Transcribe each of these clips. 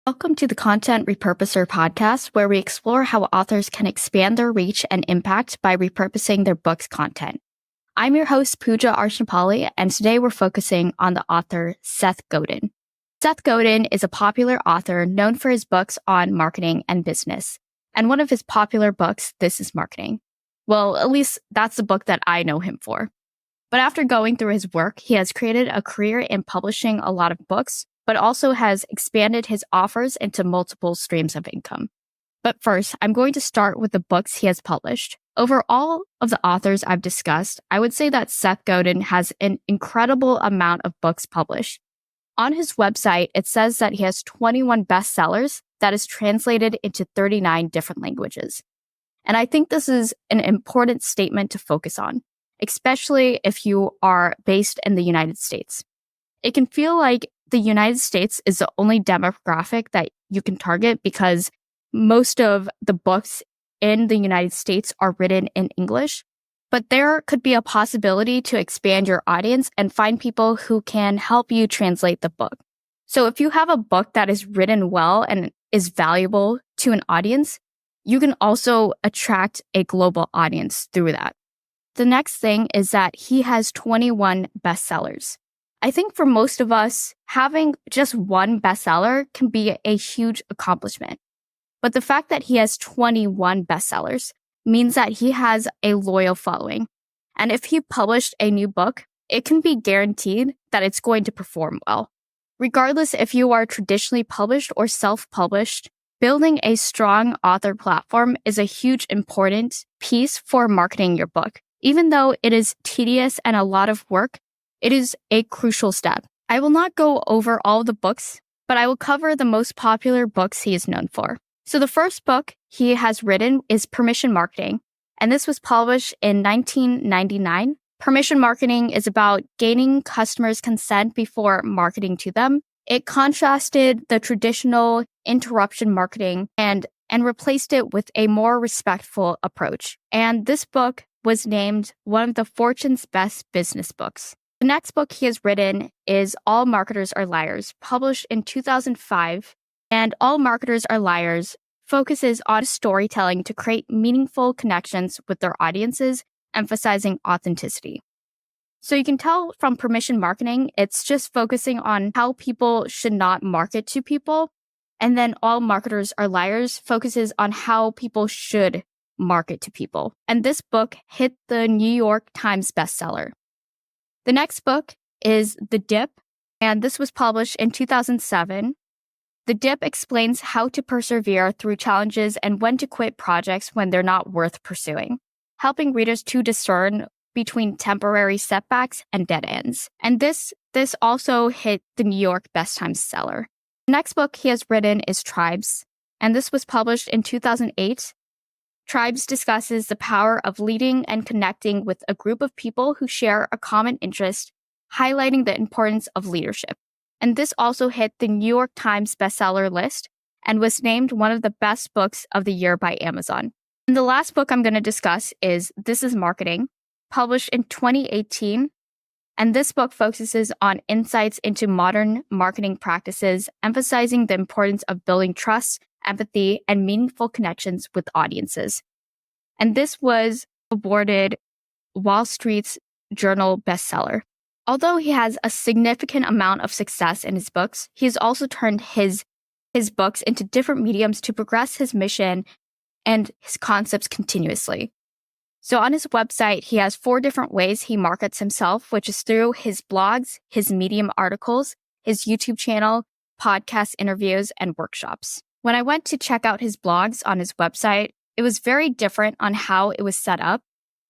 Welcome to the Content Repurposer podcast, where we explore how authors can expand their reach and impact by repurposing their book's content. I'm your host, Pooja Arshnapalli, and today we're focusing on the author Seth Godin. Seth Godin is a popular author known for his books on marketing and business. And one of his popular books, This is Marketing. Well, at least that's the book that I know him for. But after going through his work, he has created a career in publishing a lot of books, but also has expanded his offers into multiple streams of income. But first, I'm going to start with the books he has published. Over all of the authors I've discussed, I would say that Seth Godin has an incredible amount of books published. On his website, it says that he has 21 bestsellers that is translated into 39 different languages. And I think this is an important statement to focus on, especially if you are based in the United States. It can feel like the United States is the only demographic that you can target because most of the books in the United States are written in English. But there could be a possibility to expand your audience and find people who can help you translate the book. So if you have a book that is written well and is valuable to an audience, you can also attract a global audience through that. The next thing is that he has 21 bestsellers. I think for most of us, having just one bestseller can be a huge accomplishment. But the fact that he has 21 bestsellers means that he has a loyal following. And if he published a new book, it can be guaranteed that it's going to perform well. Regardless if you are traditionally published or self-published, building a strong author platform is a huge important piece for marketing your book. Even though it is tedious and a lot of work, it is a crucial step. I will not go over all the books, but I will cover the most popular books he is known for. So the first book he has written is Permission Marketing, and this was published in 1999. Permission marketing is about gaining customers' consent before marketing to them. It contrasted the traditional interruption marketing and replaced it with a more respectful approach. And this book was named one of the Fortune's best business books. The next book he has written is All Marketers Are Liars, published in 2005. And All Marketers Are Liars focuses on storytelling to create meaningful connections with their audiences, emphasizing authenticity. So you can tell from Permission Marketing, it's just focusing on how people should not market to people. And then All Marketers Are Liars focuses on how people should market to people. And this book hit the New York Times bestseller. The next book is The Dip, and this was published in 2007. The Dip explains how to persevere through challenges and when to quit projects when they're not worth pursuing, helping readers to discern between temporary setbacks and dead ends. And this also hit the New York Best Times seller. The next book he has written is Tribes, and this was published in 2008. Tribes discusses the power of leading and connecting with a group of people who share a common interest, highlighting the importance of leadership. And this also hit the New York Times bestseller list and was named one of the best books of the year by Amazon. And the last book I'm going to discuss is This is Marketing, published in 2018. And this book focuses on insights into modern marketing practices, emphasizing the importance of building trust, empathy, and meaningful connections with audiences. And this was awarded Wall Street Journal bestseller. Although he has a significant amount of success in his books, he has also turned his books into different mediums to progress his mission and his concepts continuously. So on his website, he has 4 different ways he markets himself, which is through his blogs, his Medium articles, his YouTube channel, podcast interviews, and workshops. When I went to check out his blogs on his website, it was very different on how it was set up.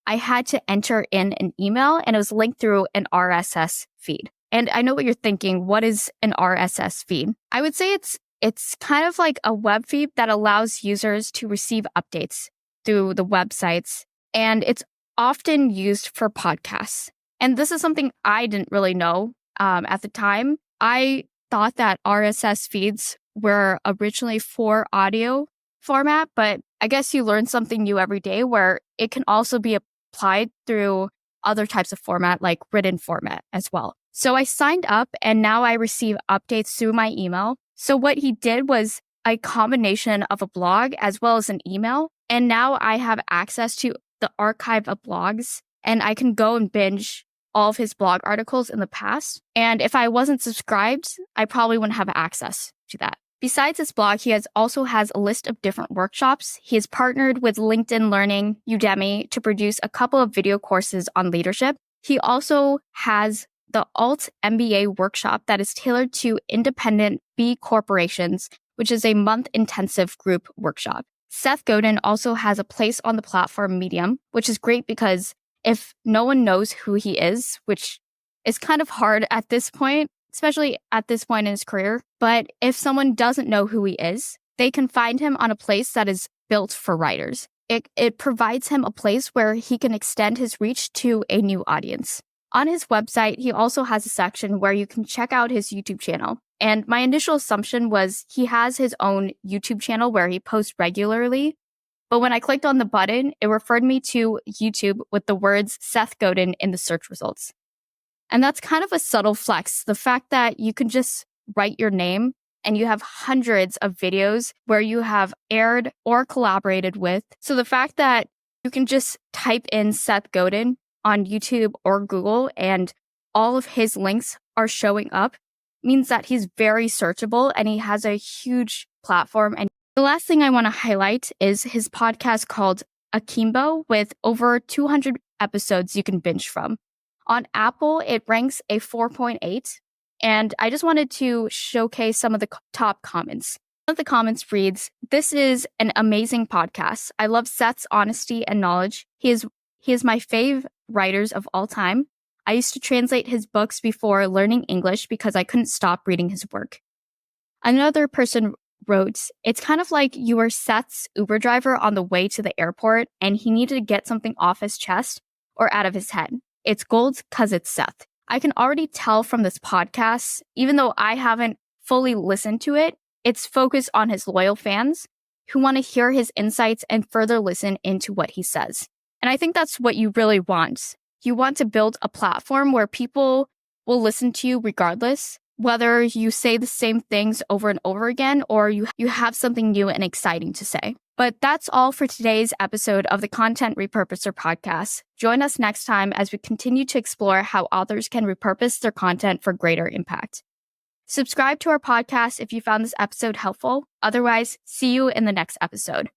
I had to enter in an email and it was linked through an RSS feed. And I know what you're thinking. What is an RSS feed? I would say it's kind of like a web feed that allows users to receive updates through the websites. And it's often used for podcasts. And this is something I didn't really know at the time. I thought that RSS feeds were originally for audio format, but I guess you learn something new every day where it can also be applied through other types of format like written format as well. So I signed up and now I receive updates through my email. So what he did was a combination of a blog as well as an email. And now I have access to the archive of blogs, and I can go and binge all of his blog articles in the past. And if I wasn't subscribed, I probably wouldn't have access to that. Besides his blog, he also has a list of different workshops. He has partnered with LinkedIn Learning, Udemy to produce a couple of video courses on leadership. He also has the Alt MBA workshop that is tailored to independent B corporations, which is a month-intensive group workshop. Seth Godin also has a place on the platform Medium, which is great because if no one knows who he is, which is kind of hard at this point, especially at this point in his career, but if someone doesn't know who he is, they can find him on a place that is built for writers. It provides him a place where he can extend his reach to a new audience. On his website, he also has a section where you can check out his YouTube channel. And my initial assumption was he has his own YouTube channel where he posts regularly. But when I clicked on the button, it referred me to YouTube with the words Seth Godin in the search results. And that's kind of a subtle flex. The fact that you can just write your name and you have hundreds of videos where you have aired or collaborated with. So the fact that you can just type in Seth Godin on YouTube or Google and all of his links are showing up means that he's very searchable and he has a huge platform. And the last thing I want to highlight is his podcast called Akimbo with over 200 episodes you can binge from. On Apple, it ranks a 4.8. And I just wanted to showcase some of the top comments. One of the comments reads, "This is an amazing podcast. I love Seth's honesty and knowledge. He is my fave writers of all time. I used to translate his books before learning English because I couldn't stop reading his work." Another person wrote, "It's kind of like you were Seth's Uber driver on the way to the airport and he needed to get something off his chest or out of his head. It's gold because it's Seth." I can already tell from this podcast, even though I haven't fully listened to it, it's focused on his loyal fans who want to hear his insights and further listen into what he says. And I think that's what you really want. You want to build a platform where people will listen to you regardless, whether you say the same things over and over again or you have something new and exciting to say. But that's all for today's episode of the Content Repurposer podcast. Join us next time as we continue to explore how authors can repurpose their content for greater impact. Subscribe to our podcast if you found this episode helpful. Otherwise, see you in the next episode.